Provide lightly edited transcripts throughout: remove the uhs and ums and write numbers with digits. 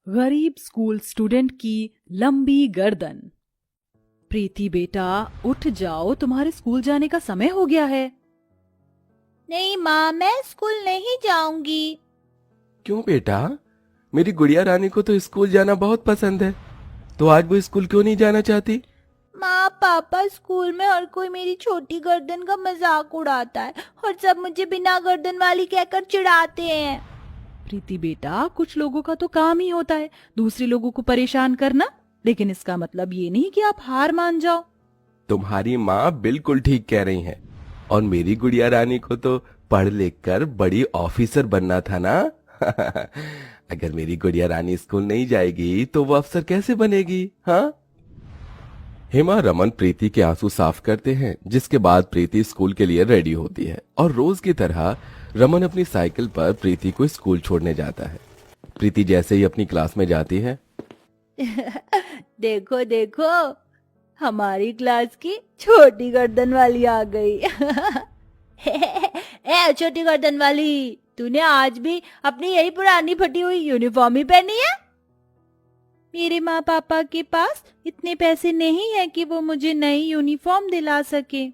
गरीब school student की लंबी गर्दन। प्रीति बेटा उठ जाओ, तुम्हारे स्कूल जाने का समय हो गया है। नहीं माँ, मैं स्कूल नहीं जाऊंगी। क्यों बेटा? मेरी गुड़िया रानी को तो स्कूल जाना बहुत पसंद है, तो आज वो स्कूल क्यों नहीं जाना चाहती? माँ पापा, स्कूल में हर कोई मेरी छोटी गर्दन का मजाक उड़ाता है और सब मुझे बिना गर्दन वाली कहकर चिढ़ाते हैं। प्रीति बेटा, कुछ लोगों का तो काम ही होता है दूसरे लोगों को परेशान करना, लेकिन इसका मतलब ये नहीं कि आप हार मान जाओ। तुम्हारी माँ बिल्कुल ठीक कह रही हैं, और मेरी गुड़िया रानी को तो पढ़ लिख कर बड़ी ऑफिसर बनना था ना। अगर मेरी गुड़िया रानी स्कूल नहीं जाएगी तो वो अफसर कैसे बनेगी? हाँ। हेमा रमन प्रीति के आंसू साफ करते हैं, जिसके बाद प्रीति स्कूल के लिए रेडी होती है और रोज की तरह रमन अपनी साइकिल पर प्रीति को स्कूल छोड़ने जाता है। प्रीति जैसे ही अपनी क्लास में जाती है, देखो देखो, हमारी क्लास की छोटी गर्दन वाली आ गई। ए छोटी गर्दन वाली, तूने आज भी अपनी यही पुरानी फटी हुई यूनिफॉर्म ही पहनी है? मेरे माँ पापा के पास इतने पैसे नहीं है कि वो मुझे नई यूनिफॉर्म दिला सके।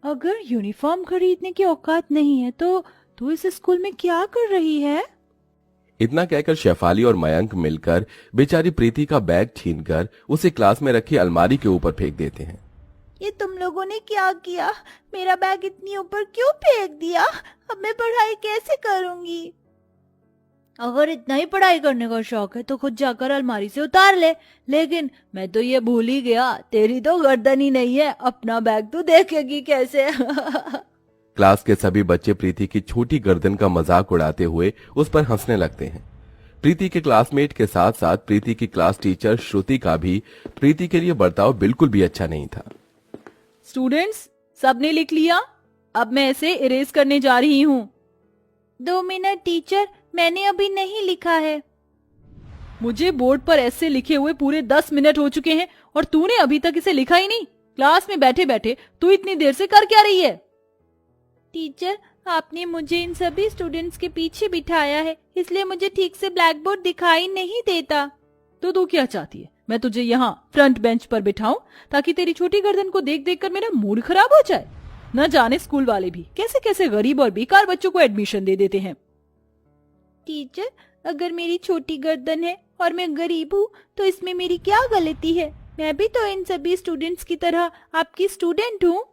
अगर यूनिफॉर्म खरीदने की औकात नहीं है तो इस स्कूल में क्या कर रही है? इतना कहकर शेफाली और मयंक मिलकर बेचारी प्रीति का बैग छीनकर उसे क्लास में रखी अलमारी के ऊपर फेंक देते हैं। ये तुम लोगों ने क्या किया? मेरा बैग इतनी ऊपर क्यों फेंक दिया? अब मैं पढ़ाई कैसे करूंगी? अगर इतना ही पढ़ाई करने का शौक है तो खुद जाकर अलमारी से उतार ले। लेकिन मैं तो ये भूल ही गया, तेरी तो गर्दन ही नहीं है, अपना बैग तू देखेगी कैसे? क्लास के सभी बच्चे प्रीति की छोटी गर्दन का मजाक उड़ाते हुए उस पर हंसने लगते हैं। प्रीति के क्लासमेट के साथ साथ प्रीति की क्लास टीचर श्रुति का भी प्रीति के लिए बर्ताव बिल्कुल भी अच्छा नहीं था। स्टूडेंट्स, सबने लिख लिया? अब मैं इसे इरेज करने जा रही हूँ। 2 मिनट टीचर, मैंने अभी नहीं लिखा है। मुझे बोर्ड पर ऐसे लिखे हुए पूरे 10 मिनट हो चुके हैं और तूने अभी तक इसे लिखा ही नहीं। क्लास में बैठे बैठे तू इतनी देर से कर क्या रही है? टीचर, आपने मुझे इन सभी स्टूडेंट्स के पीछे बिठाया है, इसलिए मुझे ठीक से ब्लैक बोर्ड दिखाई नहीं देता। तो तू क्या चाहती है, मैं तुझे यहाँ फ्रंट बेंच पर बिठाऊं ताकि तेरी छोटी गर्दन को देख देख कर मेरा मूड खराब हो जाए? न जाने स्कूल वाले भी कैसे कैसे गरीब और बेकार बच्चों को एडमिशन दे देते हैं। टीचर, अगर मेरी छोटी गर्दन है और मैं गरीब हूँ तो इसमें मेरी क्या गलती है? मैं भी तो इन सभी स्टूडेंट्स की तरह आपकी स्टूडेंट हूँ।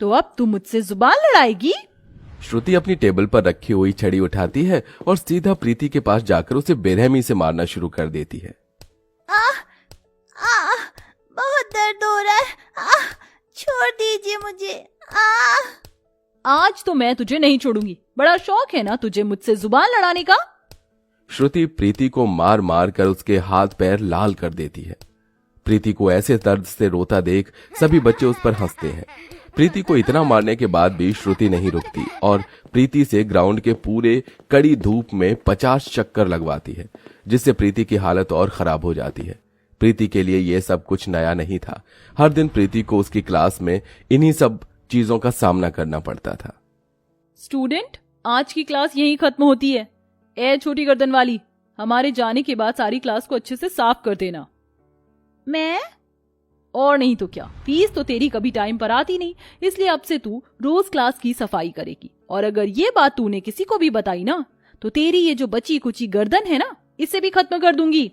तो अब तू मुझसे जुबान लड़ाएगी? श्रुति अपनी टेबल पर रखी हुई छड़ी उठाती है और सीधा प्रीति के पास जाकर उसे बेरहमी से मारना शुरू कर देती है। बहुत दर्द हो रहा है। छोड़ दीजिए मुझे। आज तो मैं तुझे नहीं छोड़ूंगी। बड़ा शौक है ना तुझे मुझसे जुबान लड़ाने का? श्रुति प्रीति को मार मार कर उसके हाथ पैर लाल कर देती है। प्रीति को ऐसे दर्द से रोता देख सभी बच्चे उस पर हंसते हैं। प्रीति को इतना मारने के बाद भी श्रुति नहीं रुकती और प्रीति से ग्राउंड के पूरे कड़ी धूप में 50 चक्कर लगवाती है, जिससे प्रीति की हालत और खराब हो जाती है। प्रीति के लिए यह सब कुछ नया नहीं था। हर दिन प्रीति को उसकी क्लास में इन्हीं सब चीजों का सामना करना पड़ता था। स्टूडेंट, आज की क्लास यहीं खत्म होती है। ए छोटी गर्दन वाली, हमारे जाने के बाद सारी क्लास को अच्छे से साफ कर देना। मैं? और नहीं तो क्या, फीस तो तेरी कभी टाइम पर आती नहीं, इसलिए अब से तू रोज क्लास की सफाई करेगी। और अगर ये बात तूने किसी को भी बताई ना तो तेरी ये जो बची कुची गर्दन है ना, इसे भी खत्म कर दूंगी।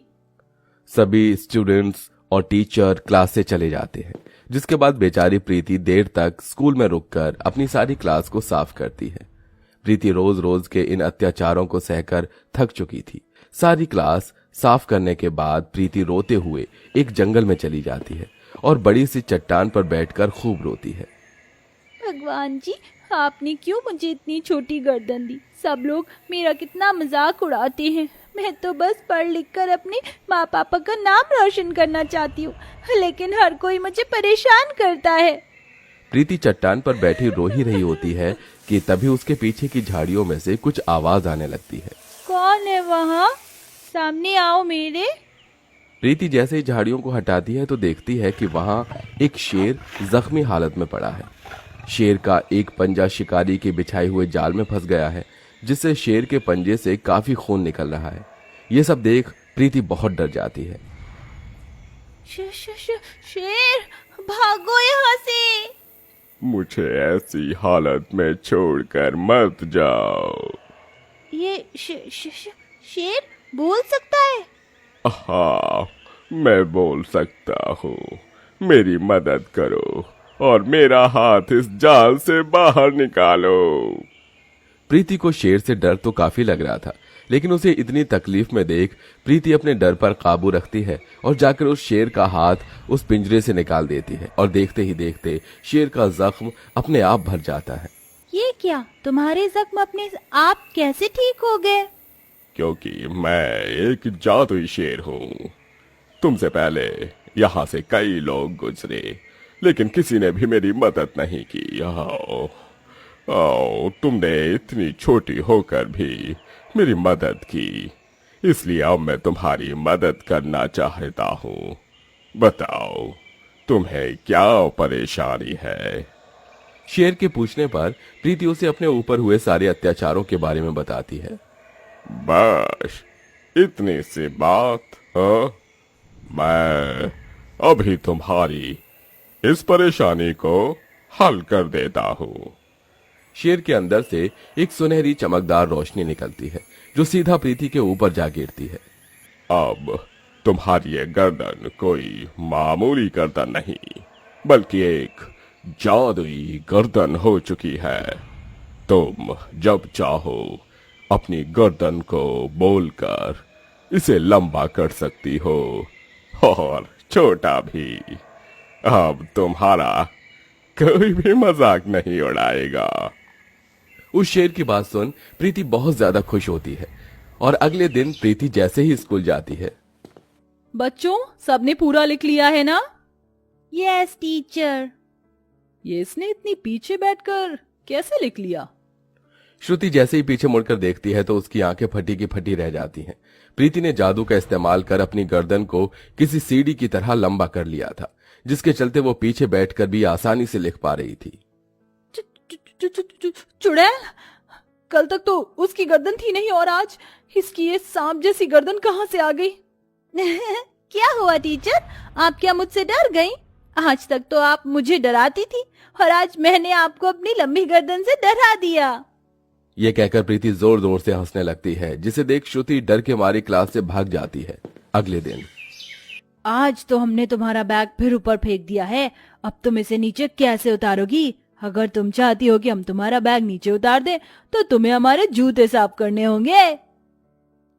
सभी स्टूडेंट्स और टीचर क्लास से चले जाते हैं, जिसके बाद बेचारी प्रीति देर तक स्कूल में रुककर अपनी सारी क्लास को साफ करती है। प्रीति रोज रोज के इन अत्याचारों को सहकर थक चुकी थी। सारी क्लास साफ करने के बाद प्रीति रोते हुए एक जंगल में चली जाती है और बड़ी सी चट्टान पर बैठकर खूब रोती है। भगवान जी, आपने क्यों मुझे इतनी छोटी गर्दन दी? सब लोग मेरा कितना मजाक उड़ाते हैं। मैं तो बस पढ़ लिख कर अपने माँ पापा का नाम रोशन करना चाहती हूँ, लेकिन हर कोई मुझे परेशान करता है। प्रीति चट्टान पर बैठी रो ही रही होती है कि तभी उसके पीछे की झाड़ियों में से कुछ आवाज आने लगती है। कौन है वहाँ? सामने आओ मेरे। प्रीति जैसे ही झाड़ियों को हटाती है तो देखती है कि वहां एक शेर जख्मी हालत में पड़ा है। शेर का एक पंजा शिकारी के बिछाए हुए जाल में फंस गया है, जिससे शेर के पंजे से काफी खून निकल रहा है। ये सब देख प्रीति बहुत डर जाती है। शेर, भागो यहाँ से। मुझे ऐसी हालत में छोड़कर मत जाओ। ये शेर बोल सकता है? हाँ, मैं बोल सकता हूँ। मेरी मदद करो और मेरा हाथ इस जाल से बाहर निकालो। प्रीति को शेर से डर तो काफी लग रहा था, लेकिन उसे इतनी तकलीफ में देख प्रीति अपने डर पर काबू रखती है और जाकर उस शेर का हाथ उस पिंजरे से निकाल देती है और देखते ही देखते शेर का जख्म अपने आप भर जाता है। ये क्या, तुम्हारे जख्म अपने आप कैसे ठीक हो गए? क्योंकि मैं एक जादुई शेर हूँ। तुमसे पहले यहाँ से कई लोग गुजरे, लेकिन किसी ने भी मेरी मदद नहीं की। आओ, तुमने इतनी छोटी होकर भी मेरी मदद की, इसलिए अब मैं तुम्हारी मदद करना चाहता हूँ। बताओ, तुम्हें क्या परेशानी है? शेर के पूछने पर प्रीति उसे अपने ऊपर हुए सारे अत्याचारों के बारे में बताती है। बस इतनी सी बात? मैं अभी तुम्हारी इस परेशानी को हल कर देता हूँ। शेर के अंदर से एक सुनहरी चमकदार रोशनी निकलती है जो सीधा प्रीति के ऊपर जा गिरती है। अब तुम्हारी ये गर्दन कोई मामूली गर्दन नहीं, बल्कि एक जादुई गर्दन हो चुकी है। तुम जब चाहो अपनी गर्दन को बोलकर इसे लंबा कर सकती हो और छोटा भी। अब तुम्हारा कोई भी मजाक नहीं उड़ाएगा। उस शेर की बात सुन प्रीति बहुत ज्यादा खुश होती है और अगले दिन प्रीति जैसे ही स्कूल जाती है। बच्चों, सबने पूरा लिख लिया है ना? Yes teacher. ये इसने इतनी पीछे बैठकर कैसे लिख लिया? श्रुति जैसे ही पीछे मुड़कर देखती है तो उसकी आंखें फटी की फटी रह जाती हैं। प्रीति ने जादू का इस्तेमाल कर अपनी गर्दन को किसी सीढ़ी की तरह लंबा कर लिया था, जिसके चलते वो पीछे बैठकर भी आसानी से लिख पा रही थी। चुड़ैल, कल तक तो उसकी गर्दन थी नहीं और आज इसकी ये सांप जैसी गर्दन कहाँ से आ गई? क्या हुआ टीचर, आप क्या मुझसे डर गई? आज तक तो आप मुझे डराती थी और आज मैंने आपको अपनी लंबी गर्दन से डरा दिया। ये कहकर प्रीति जोर जोर से हंसने लगती है, जिसे देख श्रुति डर के मारी क्लास से भाग जाती है। अगले दिन, आज तो हमने तुम्हारा बैग फिर ऊपर फेंक दिया है, अब तुम इसे नीचे कैसे उतारोगी? अगर तुम चाहती हो कि हम तुम्हारा बैग नीचे उतार दें तो तुम्हें हमारे जूते साफ करने होंगे।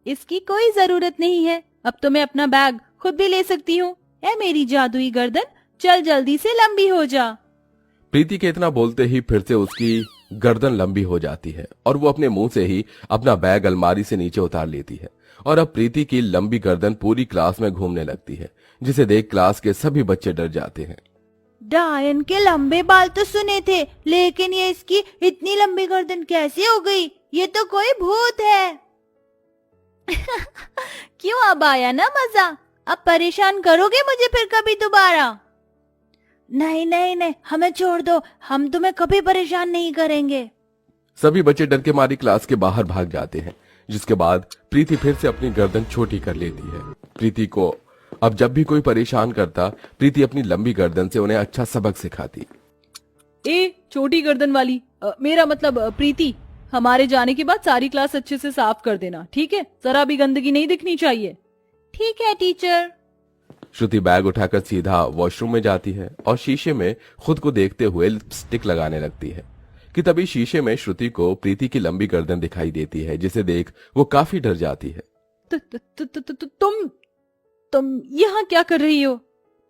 इसकी कोई जरूरत नहीं है, अब तो मैं अपना बैग खुद भी ले सकती हूँ। ऐ मेरी जादुई गर्दन, चल जल्दी से लंबी हो जा। प्रीति के इतना बोलते ही फिर से उसकी गर्दन लंबी हो जाती है और वो अपने मुंह से ही अपना बैग अलमारी से नीचे उतार लेती है और अब प्रीति की लंबी गर्दन पूरी क्लास में घूमने लगती है, जिसे देख क्लास के सभी बच्चे डर जाते हैं। डायन के लंबे बाल तो सुने थे, लेकिन ये इसकी इतनी लंबी गर्दन कैसे हो गई? ये तो कोई भूत है। क्यों, अब आया ना मजा? अब परेशान करोगे मुझे फिर कभी दोबारा? नहीं नहीं नहीं, हमें छोड़ दो, हम तुम्हें कभी परेशान नहीं करेंगे। सभी बच्चे डर के मारी क्लास के बाहर भाग जाते हैं, जिसके बाद प्रीति फिर से अपनी गर्दन छोटी कर लेती है। प्रीति को अब जब भी कोई परेशान करता, प्रीति अपनी लंबी गर्दन से उन्हें अच्छा सबक सिखाती। ए छोटी गर्दन वाली, मेरा मतलब प्रीति, हमारे जाने के बाद सारी क्लास अच्छे से साफ कर देना, ठीक है? जरा भी गंदगी नहीं दिखनी चाहिए। ठीक है टीचर। श्रुति बैग उठाकर सीधा वॉशरूम में जाती है और शीशे में खुद को देखते हुए लिपस्टिक लगाने लगती है कि तभी शीशे में श्रुति को प्रीति की लंबी गर्दन दिखाई देती है, जिसे देख वो काफी डर जाती है। तुम यहाँ क्या कर रही हो?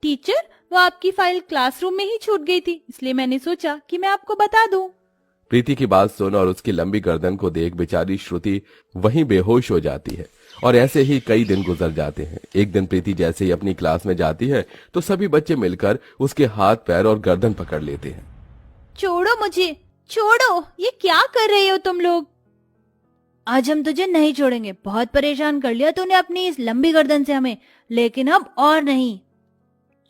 टीचर, वो आपकी फाइल क्लासरूम में ही छूट गई थी, इसलिए मैंने सोचा कि मैं आपको बता दूं। प्रीति की बात सुन और उसकी लंबी गर्दन को देख बेचारी श्रुति वहीं बेहोश हो जाती है और ऐसे ही कई दिन गुजर जाते हैं। एक दिन प्रीति जैसे ही अपनी क्लास में जाती है तो सभी बच्चे मिलकर उसके हाथ पैर और गर्दन पकड़ लेते हैं। छोड़ो मुझे, छोड़ो, ये क्या कर रहे हो तुम लोग? आज हम तुझे नहीं छोड़ेंगे, बहुत परेशान कर लिया तूने अपनी इस लंबी गर्दन से हमें, लेकिन अब और नहीं।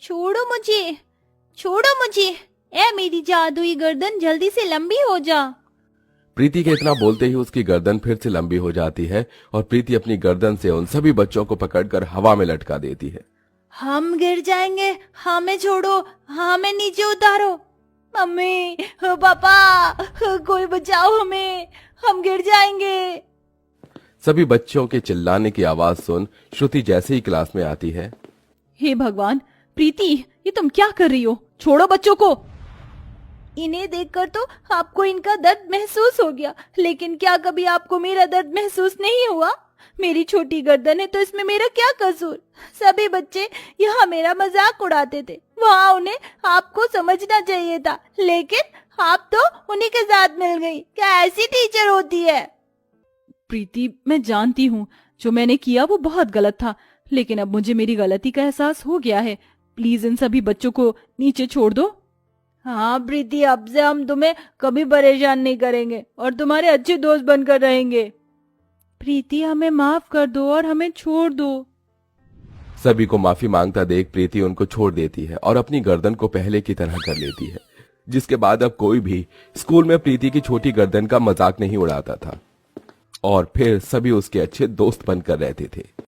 छोड़ो मुझे, छोड़ो मुझे, ए मेरी जादुई गर्दन, जल्दी से लंबी हो जा। प्रीति के इतना बोलते ही उसकी गर्दन फिर से लंबी हो जाती है और प्रीति अपनी गर्दन से उन सभी बच्चों को पकड़कर हवा में लटका देती है। हम गिर जाएंगे, हमें छोड़ो, हमें नीचे उतारो। मम्मी, पापा, कोई बचाओ हमें, हम गिर जाएंगे। सभी बच्चों के चिल्लाने की आवाज सुन श्रुति जैसे ही क्लास में आती है। हे भगवान, प्रीति ये तुम क्या कर रही हो? छोड़ो बच्चों को। इन्हें देखकर तो आपको इनका दर्द महसूस हो गया, लेकिन क्या कभी आपको मेरा दर्द महसूस नहीं हुआ? मेरी छोटी गर्दन है तो इसमें मेरा क्या कसूर? सभी बच्चे यहाँ मेरा मजाक उड़ाते थे, वहाँ उन्हें आपको समझना चाहिए था, लेकिन आप तो उन्हीं के साथ मिल गई। क्या ऐसी टीचर होती है? प्रीति, मैं जानती हूँ जो मैंने किया वो बहुत गलत था, लेकिन अब मुझे मेरी गलती का एहसास हो गया है। प्लीज इन सभी बच्चों को नीचे छोड़ दो। हाँ प्रीति, अब से हम तुम्हें कभी परेशान नहीं करेंगे और तुम्हारे अच्छे दोस्त बनकर रहेंगे। प्रीति, हमें माफ कर दो और हमें छोड़ दो। सभी को माफी मांगता देख प्रीति उनको छोड़ देती है और अपनी गर्दन को पहले की तरह कर लेती है, जिसके बाद अब कोई भी स्कूल में प्रीति की छोटी गर्दन का मजाक नहीं उड़ाता था और फिर सभी उसके अच्छे दोस्त बनकर रहते थे।